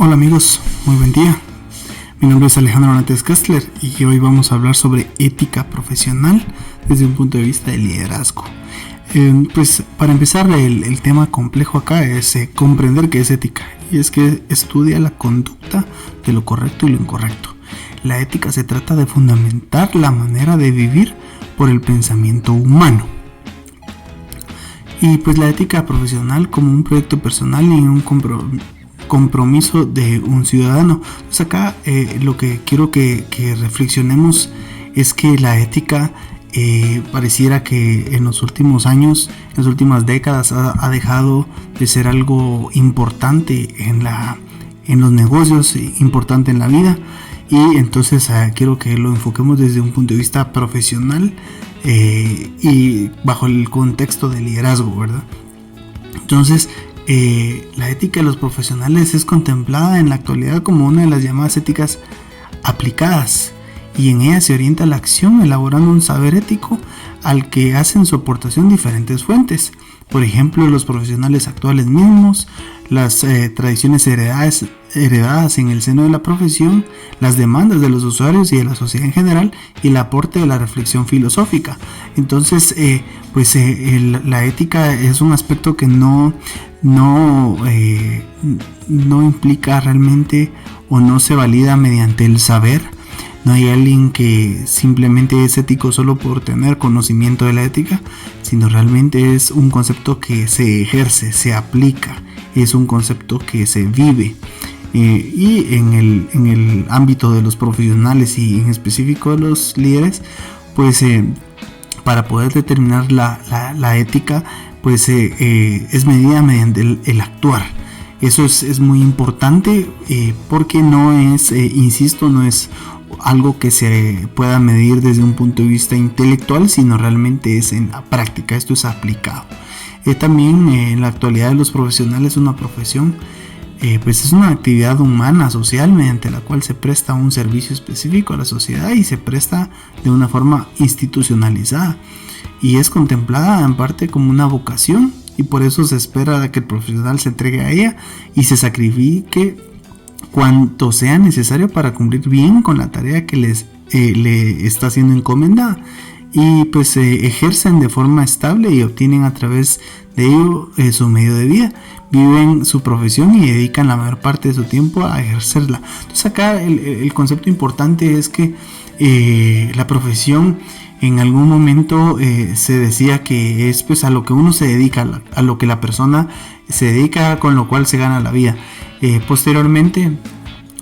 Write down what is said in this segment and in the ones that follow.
Hola amigos, muy buen día. Mi nombre es Alejandro Hernández Kastler y hoy vamos a hablar sobre ética profesional desde un punto de vista de liderazgo. Pues para empezar, el tema complejo acá es comprender qué es ética, y es que estudia la conducta de lo correcto y lo incorrecto. La ética se trata de fundamentar la manera de vivir por el pensamiento humano. Y pues la ética profesional como un proyecto personal y un compromiso de un ciudadano. Entonces acá lo que quiero que reflexionemos es que la ética pareciera que en los últimos años, en las últimas décadas ha dejado de ser algo importante en los negocios, importante en la vida, y entonces quiero que lo enfoquemos desde un punto de vista profesional y bajo el contexto de liderazgo, ¿verdad? Entonces la ética de los profesionales es contemplada en la actualidad como una de las llamadas éticas aplicadas, y en ella se orienta la acción elaborando un saber ético al que hacen su aportación diferentes fuentes. Por ejemplo, los profesionales actuales mismos, las tradiciones heredadas en el seno de la profesión, las demandas de los usuarios y de la sociedad en general, y el aporte de la reflexión filosófica. Entonces, la ética es un aspecto que no implica realmente, o no se valida mediante el saber. No hay alguien que simplemente es ético solo por tener conocimiento de la ética, sino realmente es un concepto que se ejerce, se aplica, es un concepto que se vive. Y en el ámbito de los profesionales y en específico de los líderes, pues para poder determinar la ética, pues es medida mediante el actuar. Eso es muy importante porque no es, no es algo que se pueda medir desde un punto de vista intelectual, sino realmente es en la práctica. Esto es aplicado. También en la actualidad de los profesionales, una profesión pues es una actividad humana, social, mediante la cual se presta un servicio específico a la sociedad y se presta de una forma institucionalizada, y es contemplada en parte como una vocación, y por eso se espera que el profesional se entregue a ella y se sacrifique cuanto sea necesario para cumplir bien con la tarea que le está siendo encomendada, y pues ejercen de forma estable y obtienen a través de ello su medio de vida, viven su profesión y dedican la mayor parte de su tiempo a ejercerla. Entonces acá el concepto importante es que la profesión en algún momento se decía que es pues a lo que uno se dedica, a lo que la persona se dedica, con lo cual se gana la vida. Posteriormente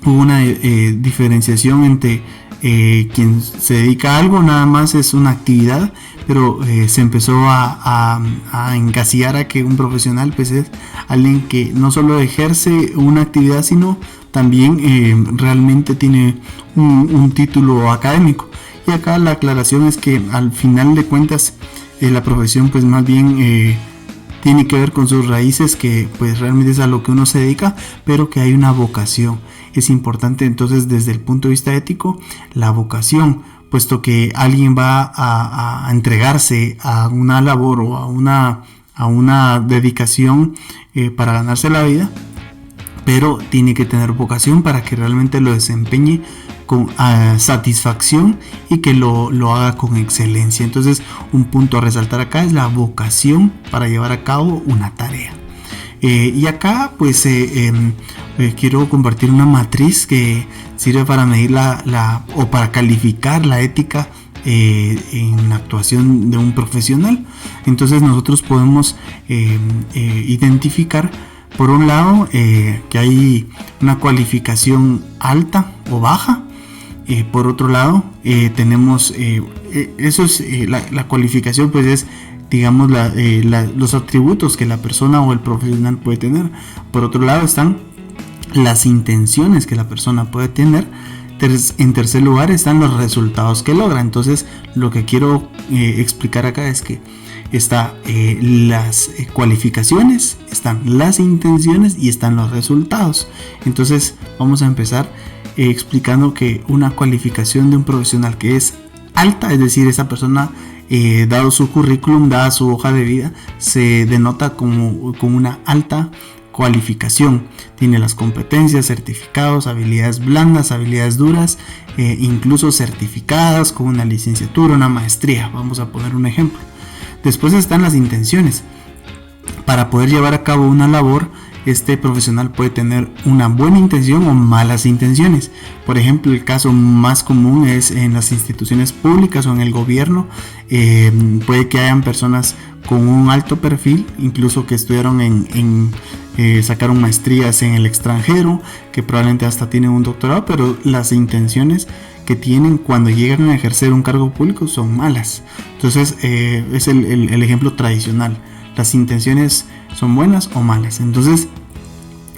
hubo una diferenciación entre quien se dedica a algo, nada más es una actividad, pero se empezó a encasillar a que un profesional pues es alguien que no solo ejerce una actividad, sino también realmente tiene un título académico. Y acá la aclaración es que al final de cuentas la profesión pues más bien tiene que ver con sus raíces, que pues realmente es a lo que uno se dedica, pero que hay una vocación. Es importante entonces desde el punto de vista ético la vocación, puesto que alguien va a entregarse a una labor o a una dedicación para ganarse la vida, pero tiene que tener vocación para que realmente lo desempeñe con satisfacción y que lo haga con excelencia. Entonces un punto a resaltar acá es la vocación para llevar a cabo una tarea. Y acá pues quiero compartir una matriz que sirve para medir o para calificar la ética en la actuación de un profesional. Entonces nosotros podemos identificar, por un lado, que hay una cualificación alta o baja. Por otro lado, tenemos la cualificación, pues es, digamos, los atributos que la persona o el profesional puede tener. Por otro lado están las intenciones que la persona puede tener. En tercer lugar están los resultados que logra. Entonces lo que quiero explicar acá es que están las cualificaciones, están las intenciones y están los resultados. Entonces vamos a empezar explicando que una cualificación de un profesional que es alta, es decir, esa persona dado su currículum, dada su hoja de vida, se denota como una alta cualificación, tiene las competencias, certificados, habilidades blandas, habilidades duras, incluso certificadas con una licenciatura, una maestría, vamos a poner un ejemplo. Después están las intenciones. Para poder llevar a cabo una labor, este profesional puede tener una buena intención o malas intenciones. Por ejemplo, el caso más común es en las instituciones públicas o en el gobierno. Puede que hayan personas con un alto perfil, incluso que estudiaron sacaron maestrías en el extranjero, que probablemente hasta tienen un doctorado, pero las intenciones que tienen cuando llegan a ejercer un cargo público son malas. Entonces es el ejemplo tradicional. Las intenciones son buenas o malas. Entonces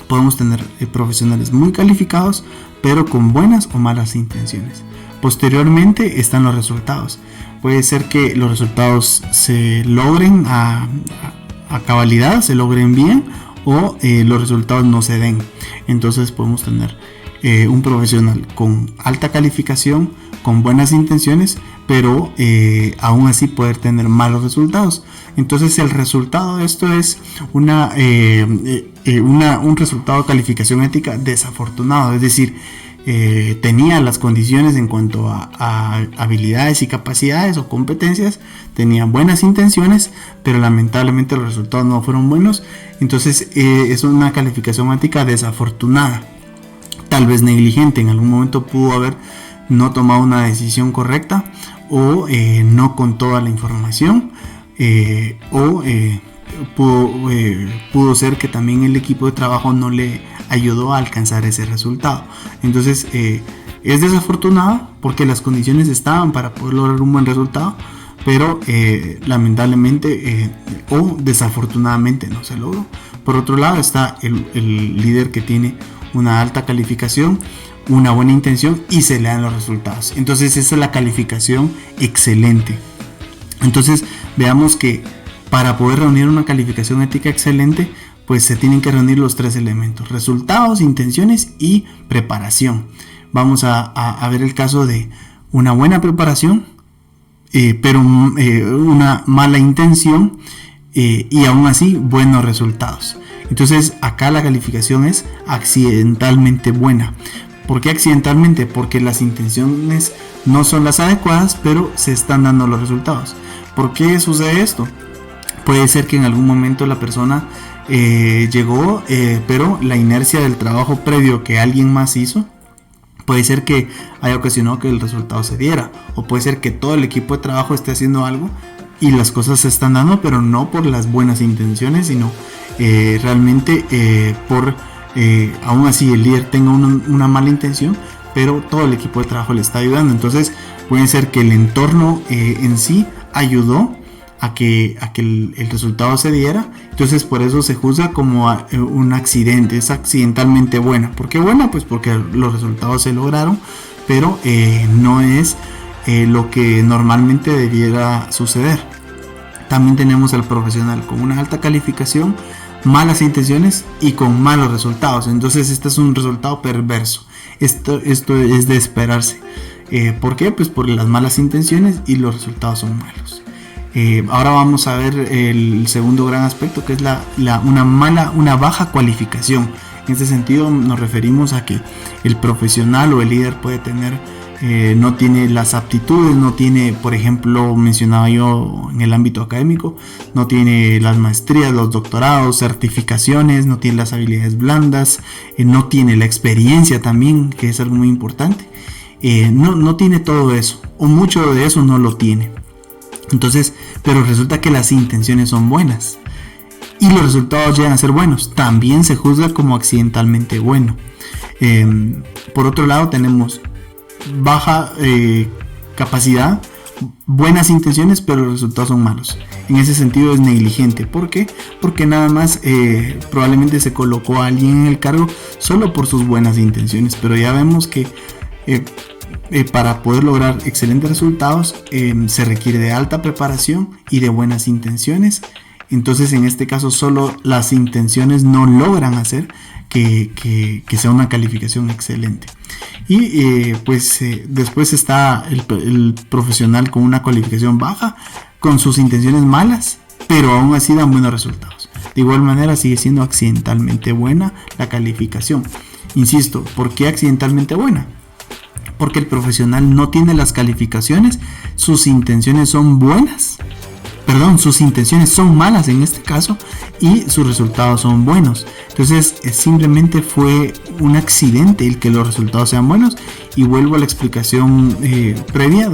podemos tener profesionales muy calificados, pero con buenas o malas intenciones. Posteriormente están los resultados. Puede ser que los resultados se logren a cabalidad, se logren bien, o los resultados no se den. Entonces podemos tener un profesional con alta calificación, con buenas intenciones, pero aún así poder tener malos resultados. Entonces el resultado de esto es un resultado de calificación ética desafortunado, es decir, tenía las condiciones en cuanto a habilidades y capacidades o competencias, tenía buenas intenciones, pero lamentablemente los resultados no fueron buenos. Entonces es una calificación ética desafortunada, tal vez negligente. En algún momento pudo haber no tomado una decisión correcta, o no con toda la información, pudo ser que también el equipo de trabajo no le ayudó a alcanzar ese resultado. Entonces es desafortunado porque las condiciones estaban para poder lograr un buen resultado, pero lamentablemente o desafortunadamente no se logró. Por otro lado está el líder que tiene una alta calificación, una buena intención y se le dan los resultados. Entonces esa es la calificación excelente. Entonces veamos que para poder reunir una calificación ética excelente, pues se tienen que reunir los tres elementos: resultados, intenciones y preparación. Vamos a ver el caso de una buena preparación, pero una mala intención, y aún así buenos resultados. Entonces acá la calificación es accidentalmente buena. ¿Por qué accidentalmente? Porque las intenciones no son las adecuadas, pero se están dando los resultados. ¿Por qué sucede esto? Puede ser que en algún momento la persona llegó, pero la inercia del trabajo previo que alguien más hizo, puede ser que haya ocasionado que el resultado se diera. O puede ser que todo el equipo de trabajo esté haciendo algo y las cosas se están dando, pero no por las buenas intenciones, sino realmente aún así el líder tenga una mala intención, pero todo el equipo de trabajo le está ayudando. Entonces puede ser que el entorno en sí ayudó a que el resultado se diera. Entonces por eso se juzga como un accidente, es accidentalmente buena. ¿Por qué buena? Pues porque los resultados se lograron, pero no es lo que normalmente debiera suceder. También tenemos al profesional con una alta calificación, malas intenciones y con malos resultados. Entonces este es un resultado perverso. Esto es de esperarse. ¿Por qué? Pues por las malas intenciones y los resultados son malos. Ahora vamos a ver el segundo gran aspecto, que es una baja cualificación. En este sentido nos referimos a que el profesional o el líder puede tener no tiene las aptitudes, no tiene, por ejemplo, mencionaba yo en el ámbito académico, no tiene las maestrías, los doctorados, certificaciones, no tiene las habilidades blandas, no tiene la experiencia también, que es algo muy importante, no tiene todo eso, o mucho de eso no lo tiene. Entonces, pero resulta que las intenciones son buenas y los resultados llegan a ser buenos, también se juzga como accidentalmente bueno. Por otro lado tenemos baja capacidad, buenas intenciones, pero los resultados son malos. En ese sentido es negligente. ¿Por qué? Porque nada más probablemente se colocó a alguien en el cargo solo por sus buenas intenciones, pero ya vemos que para poder lograr excelentes resultados se requiere de alta preparación y de buenas intenciones. Entonces en este caso solo las intenciones no logran hacer que sea una calificación excelente. Y después está el profesional con una cualificación baja, con sus intenciones malas, pero aún así dan buenos resultados. De igual manera sigue siendo accidentalmente buena la calificación. Insisto, ¿por qué accidentalmente buena? Porque el profesional no tiene las calificaciones, sus intenciones son buenas. Sus intenciones son malas en este caso y sus resultados son buenos. Entonces simplemente fue un accidente el que los resultados sean buenos. Y vuelvo a la explicación previa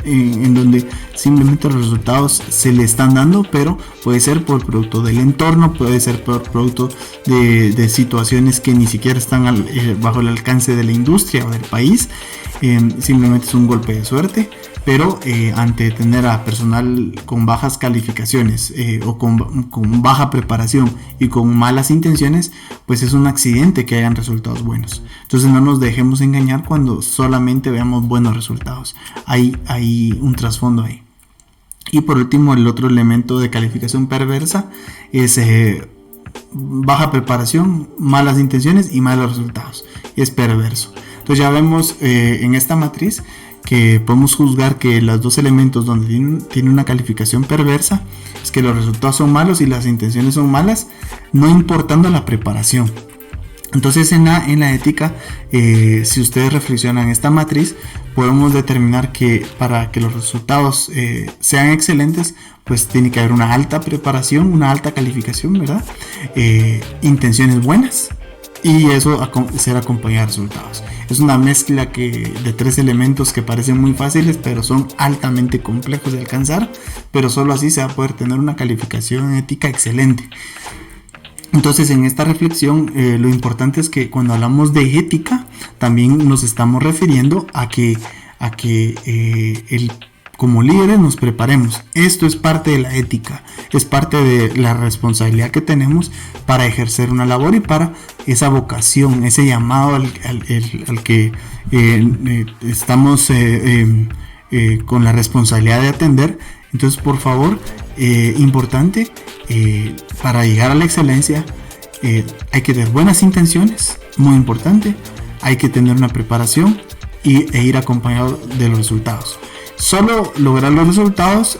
en donde simplemente los resultados se le están dando, pero puede ser por producto del entorno, puede ser por producto de situaciones que ni siquiera están bajo el alcance de la industria o del país. Simplemente es un golpe de suerte. Pero ante tener a personal con bajas calificaciones o con baja preparación y con malas intenciones, pues es un accidente que hayan resultados buenos. Entonces no nos dejemos engañar cuando solamente veamos buenos resultados. Hay un trasfondo ahí. Y por último, el otro elemento de calificación perversa es baja preparación, malas intenciones y malos resultados. Es perverso. Entonces ya vemos en esta matriz que podemos juzgar que los dos elementos donde tiene una calificación perversa es que los resultados son malos y las intenciones son malas, no importando la preparación. Entonces en la ética, si ustedes reflexionan esta matriz, podemos determinar que para que los resultados sean excelentes, pues tiene que haber una alta preparación, una alta calificación, ¿verdad? Intenciones buenas y eso ser acompañado de resultados. Es una mezcla de tres elementos que parecen muy fáciles, pero son altamente complejos de alcanzar, pero solo así se va a poder tener una calificación ética excelente. Entonces en esta reflexión lo importante es que cuando hablamos de ética también nos estamos refiriendo a que como líderes nos preparemos. Esto es parte de la ética, es parte de la responsabilidad que tenemos para ejercer una labor y para esa vocación, ese llamado al que estamos con la responsabilidad de atender. Entonces, por favor, importante, para llegar a la excelencia hay que tener buenas intenciones, muy importante, hay que tener una preparación e ir acompañado de los resultados. Solo lograr los resultados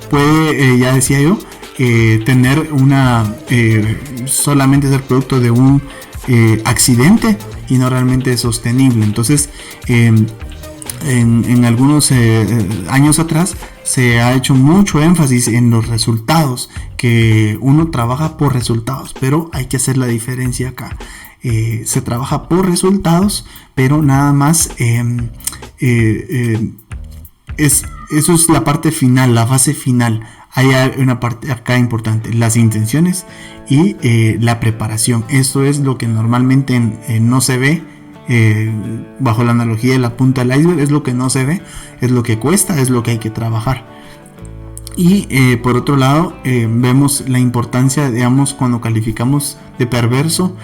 puede, ya decía yo, tener solamente ser producto de un accidente y no realmente sostenible. Entonces en algunos años atrás se ha hecho mucho énfasis en los resultados, que uno trabaja por resultados, pero hay que hacer la diferencia acá. Se trabaja por resultados, pero nada más eso es la parte final, la fase final. Hay una parte acá importante, las intenciones y la preparación. Esto es lo que normalmente no se ve, bajo la analogía de la punta del iceberg, es lo que no se ve, es lo que cuesta, es lo que hay que trabajar. Y por otro lado, vemos la importancia, digamos, cuando calificamos de perverso,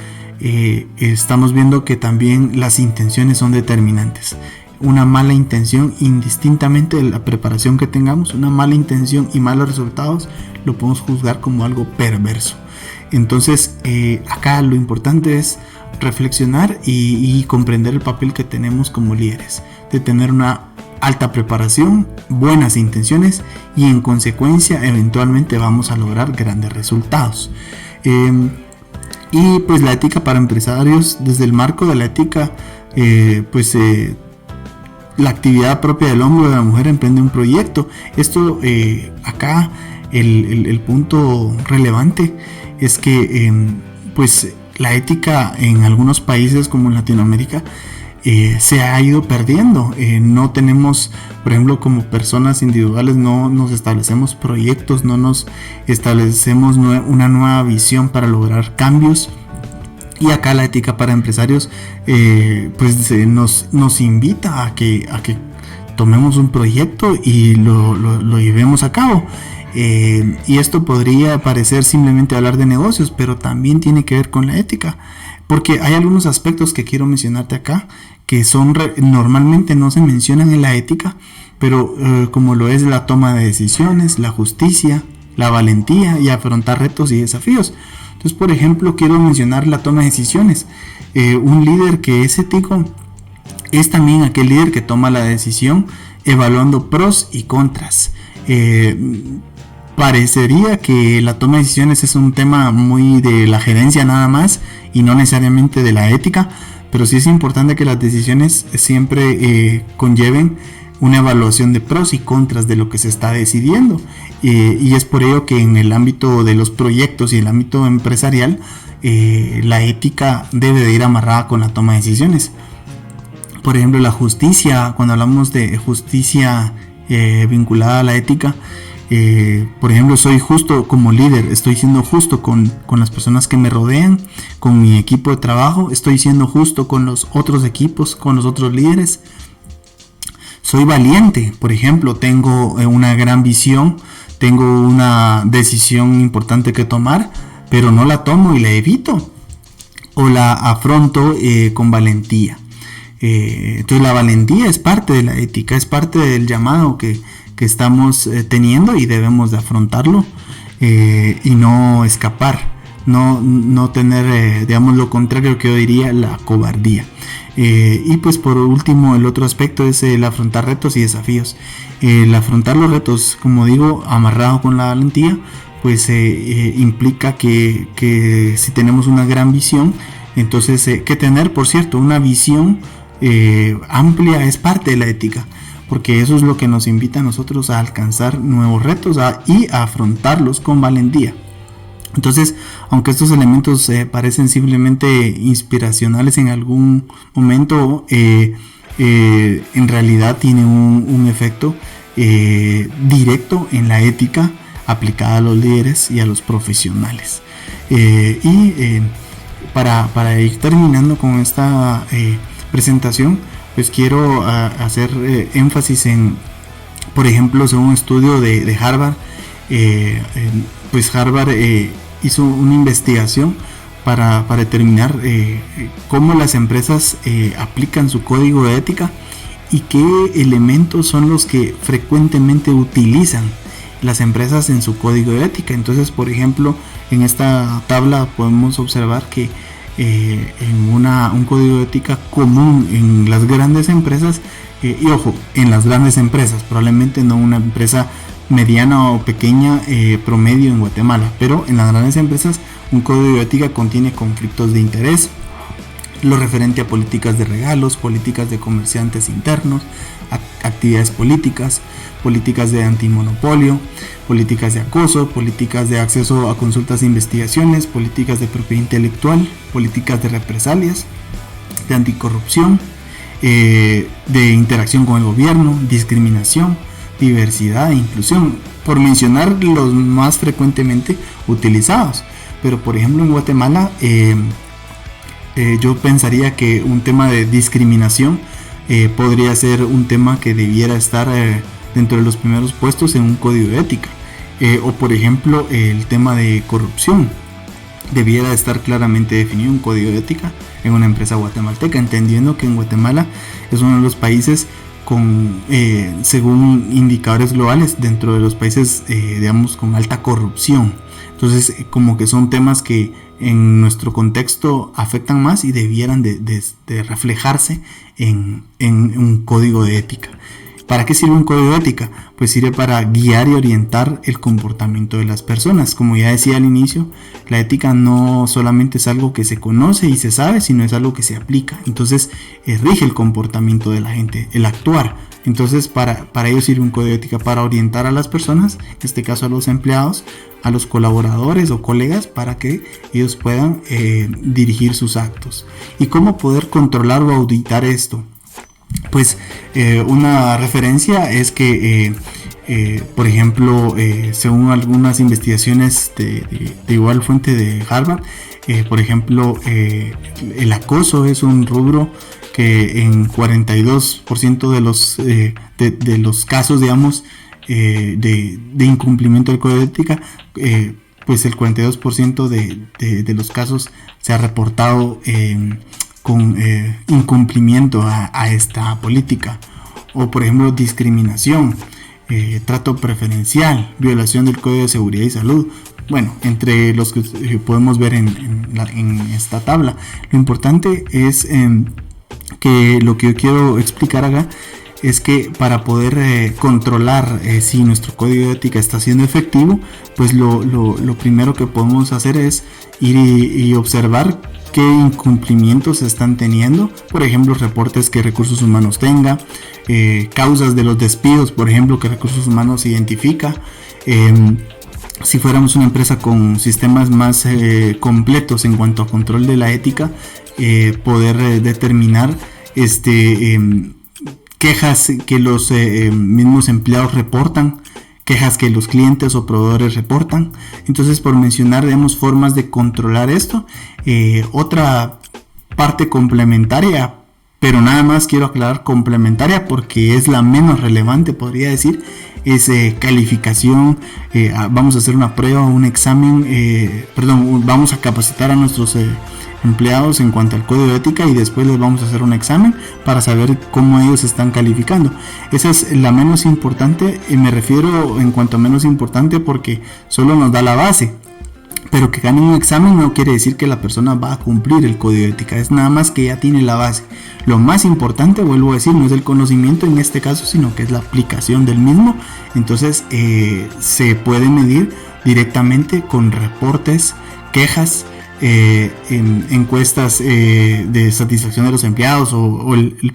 estamos viendo que también las intenciones son determinantes. Una mala intención, indistintamente de la preparación que tengamos, una mala intención y malos resultados lo podemos juzgar como algo perverso. Entonces acá lo importante es reflexionar y comprender el papel que tenemos como líderes, de tener una alta preparación, buenas intenciones y en consecuencia eventualmente vamos a lograr grandes resultados. Y pues la ética para empresarios, desde el marco de la ética, la actividad propia del hombre o de la mujer emprende un proyecto. Esto acá el punto relevante es que pues la ética en algunos países como en Latinoamérica se ha ido perdiendo. No tenemos, por ejemplo, como personas individuales, no nos establecemos proyectos, no nos establecemos una nueva visión para lograr cambios. Y acá la ética para empresarios nos invita a que tomemos un proyecto y lo llevemos a cabo. Y esto podría parecer simplemente hablar de negocios, pero también tiene que ver con la ética. Porque hay algunos aspectos que quiero mencionarte acá que normalmente no se mencionan en la ética, pero como lo es la toma de decisiones, la justicia, la valentía y afrontar retos y desafíos. Entonces, por ejemplo, quiero mencionar la toma de decisiones. Un líder que es ético es también aquel líder que toma la decisión evaluando pros y contras. parecería que la toma de decisiones es un tema muy de la gerencia nada más y no necesariamente de la ética, pero sí es importante que las decisiones siempre conlleven una evaluación de pros y contras de lo que se está decidiendo, y es por ello que en el ámbito de los proyectos y el ámbito empresarial la ética debe de ir amarrada con la toma de decisiones. Por ejemplo, la justicia, cuando hablamos de justicia vinculada a la ética, por ejemplo, soy justo como líder, estoy siendo justo con las personas que me rodean, con mi equipo de trabajo, estoy siendo justo con los otros equipos, con los otros líderes. Soy valiente, por ejemplo, tengo una gran visión, tengo una decisión importante que tomar, pero no la tomo y la evito o la afronto con valentía. Entonces la valentía es parte de la ética, es parte del llamado que estamos teniendo y debemos de afrontarlo y no escapar, no tener, digamos, lo contrario que yo diría, la cobardía. Y pues por último, el otro aspecto es el afrontar retos y desafíos. El afrontar los retos, como digo, amarrado con la valentía, pues implica que si tenemos una gran visión, entonces que tener, por cierto, una visión amplia es parte de la ética, porque eso es lo que nos invita a nosotros a alcanzar nuevos retos y a afrontarlos con valentía. Entonces, aunque estos elementos parecen simplemente inspiracionales en algún momento, en realidad tienen un efecto directo en la ética aplicada a los líderes y a los profesionales. Para ir terminando con esta presentación, pues quiero hacer énfasis en, por ejemplo, según un estudio de Harvard, pues Harvard hizo una investigación para determinar cómo las empresas aplican su código de ética y qué elementos son los que frecuentemente utilizan las empresas en su código de ética. Entonces, por ejemplo, en esta tabla podemos observar que en un código de ética común en las grandes empresas, y ojo, en las grandes empresas, probablemente no una empresa mediana o pequeña promedio en Guatemala, pero en las grandes empresas un código de ética contiene conflictos de interés, lo referente a políticas de regalos, políticas de comerciantes internos, actividades políticas, políticas de antimonopolio, políticas de acoso, políticas de acceso a consultas e investigaciones, políticas de propiedad intelectual, políticas de represalias, de anticorrupción, de interacción con el gobierno, discriminación, diversidad e inclusión, por mencionar los más frecuentemente utilizados. Pero por ejemplo en Guatemala yo pensaría que un tema de discriminación podría ser un tema que debiera estar dentro de los primeros puestos en un código de ética, o por ejemplo el tema de corrupción debiera estar claramente definido en un código de ética en una empresa guatemalteca, entendiendo que en Guatemala es uno de los países con, según indicadores globales, dentro de los países digamos con alta corrupción. Entonces como que son temas que en nuestro contexto afectan más y debieran de reflejarse en un código de ética. ¿Para qué sirve un código de ética? Pues sirve para guiar y orientar el comportamiento de las personas. Como ya decía al inicio, la ética no solamente es algo que se conoce y se sabe, sino es algo que se aplica. Entonces rige el comportamiento de la gente, el actuar. Entonces para ello sirve un código de ética, para orientar a las personas, en este caso a los empleados, a los colaboradores o colegas, para que ellos puedan dirigir sus actos. ¿Y cómo poder controlar o auditar esto? Pues una referencia es que por ejemplo según algunas investigaciones de igual fuente de Harvard, por ejemplo el acoso es un rubro que en 42% de los casos, digamos, de incumplimiento del código de ética, pues el 42% de los casos se ha reportado con incumplimiento a esta política. O por ejemplo discriminación, trato preferencial, violación del Código de Seguridad y Salud, bueno, entre los que podemos ver en esta tabla. Lo importante es que lo que yo quiero explicar acá es que para poder controlar si nuestro código de ética está siendo efectivo, pues lo primero que podemos hacer es ir y observar qué incumplimientos se están teniendo, por ejemplo reportes que recursos humanos tenga, causas de los despidos, por ejemplo, que recursos humanos identifica. Si fuéramos una empresa con sistemas más completos en cuanto a control de la ética, poder determinar quejas que los mismos empleados reportan, quejas que los clientes o proveedores reportan. Entonces, por mencionar, digamos, formas de controlar esto. Otra parte complementaria, pero nada más quiero aclarar complementaria porque es la menos relevante, podría decir, es calificación. Vamos a hacer una prueba, un examen, vamos a capacitar a nuestros empleados en cuanto al código de ética y después les vamos a hacer un examen para saber cómo ellos están calificando. Esa es la menos importante, y me refiero en cuanto a menos importante porque solo nos da la base, pero que gane un examen no quiere decir que la persona va a cumplir el código de ética, es nada más que ya tiene la base. Lo más importante, vuelvo a decir, no es el conocimiento en este caso, sino que es la aplicación del mismo. Entonces se puede medir directamente con reportes, quejas, encuestas de satisfacción de los empleados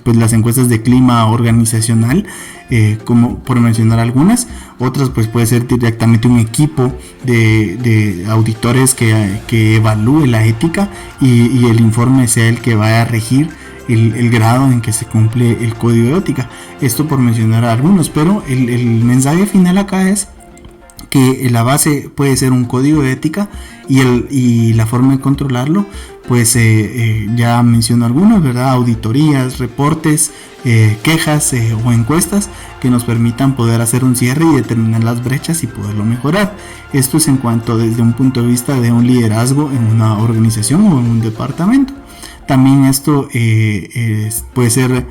pues las encuestas de clima organizacional, como por mencionar algunas. Otras pues puede ser directamente un equipo de auditores que evalúe la ética y el informe sea el que vaya a regir el grado en que se cumple el código de ética. Esto por mencionar algunos, pero el mensaje final acá es que la base puede ser un código de ética y la forma de controlarlo, pues ya menciono algunos, ¿verdad? Auditorías, reportes, quejas o encuestas que nos permitan poder hacer un cierre y determinar las brechas y poderlo mejorar. Esto es en cuanto desde un punto de vista de un liderazgo en una organización o en un departamento. También esto puede ser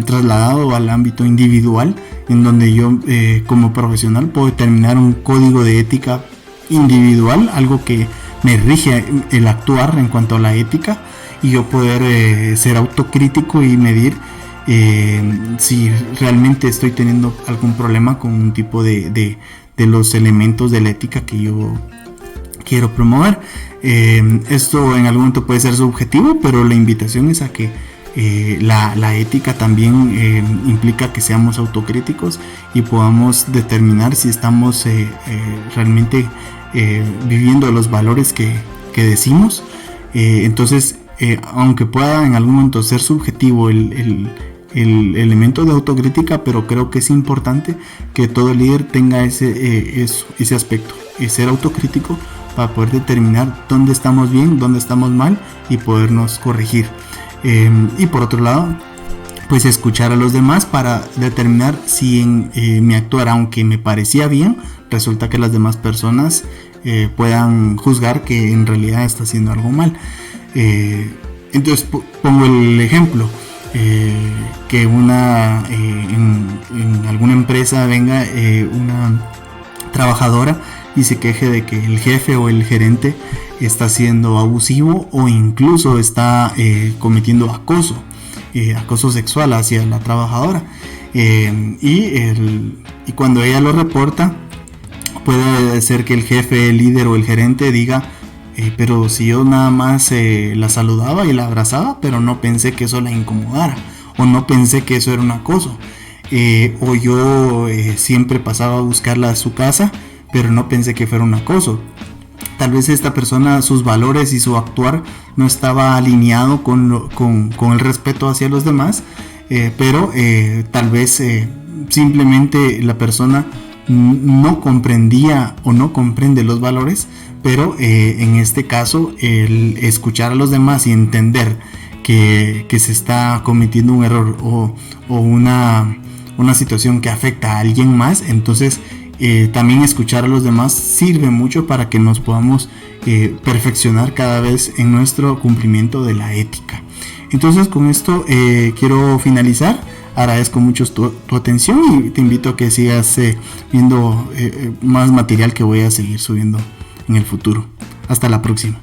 trasladado al ámbito individual, en donde yo como profesional puedo determinar un código de ética individual, algo que me rige el actuar en cuanto a la ética, y yo poder ser autocrítico y medir si realmente estoy teniendo algún problema con un tipo de los elementos de la ética que yo quiero promover. Esto en algún momento puede ser subjetivo, pero la invitación es a que la ética también implica que seamos autocríticos y podamos determinar si estamos realmente viviendo los valores que decimos. Entonces, aunque pueda en algún momento ser subjetivo el elemento de autocrítica, pero creo que es importante que todo líder tenga ese aspecto, ser autocrítico para poder determinar dónde estamos bien, dónde estamos mal y podernos corregir. Y por otro lado, pues escuchar a los demás para determinar si en mi actuar, aunque me parecía bien, resulta que las demás personas puedan juzgar que en realidad está haciendo algo mal. Entonces pongo el ejemplo, que en alguna empresa venga una trabajadora y se queje de que el jefe o el gerente está siendo abusivo o incluso está cometiendo acoso sexual hacia la trabajadora, y cuando ella lo reporta, puede ser que el jefe, el líder o el gerente diga, pero si yo nada más la saludaba y la abrazaba, pero no pensé que eso la incomodara, o no pensé que eso era un acoso, o yo siempre pasaba a buscarla a su casa, pero no pensé que fuera un acoso. Tal vez esta persona, sus valores y su actuar no estaba alineado con el respeto hacia los demás, pero tal vez simplemente la persona no comprendía o no comprende los valores, pero en este caso el escuchar a los demás y entender que se está cometiendo un error o una situación que afecta a alguien más, entonces también escuchar a los demás sirve mucho para que nos podamos perfeccionar cada vez en nuestro cumplimiento de la ética. Entonces con esto quiero finalizar. Agradezco mucho tu atención y te invito a que sigas viendo más material que voy a seguir subiendo en el futuro. Hasta la próxima.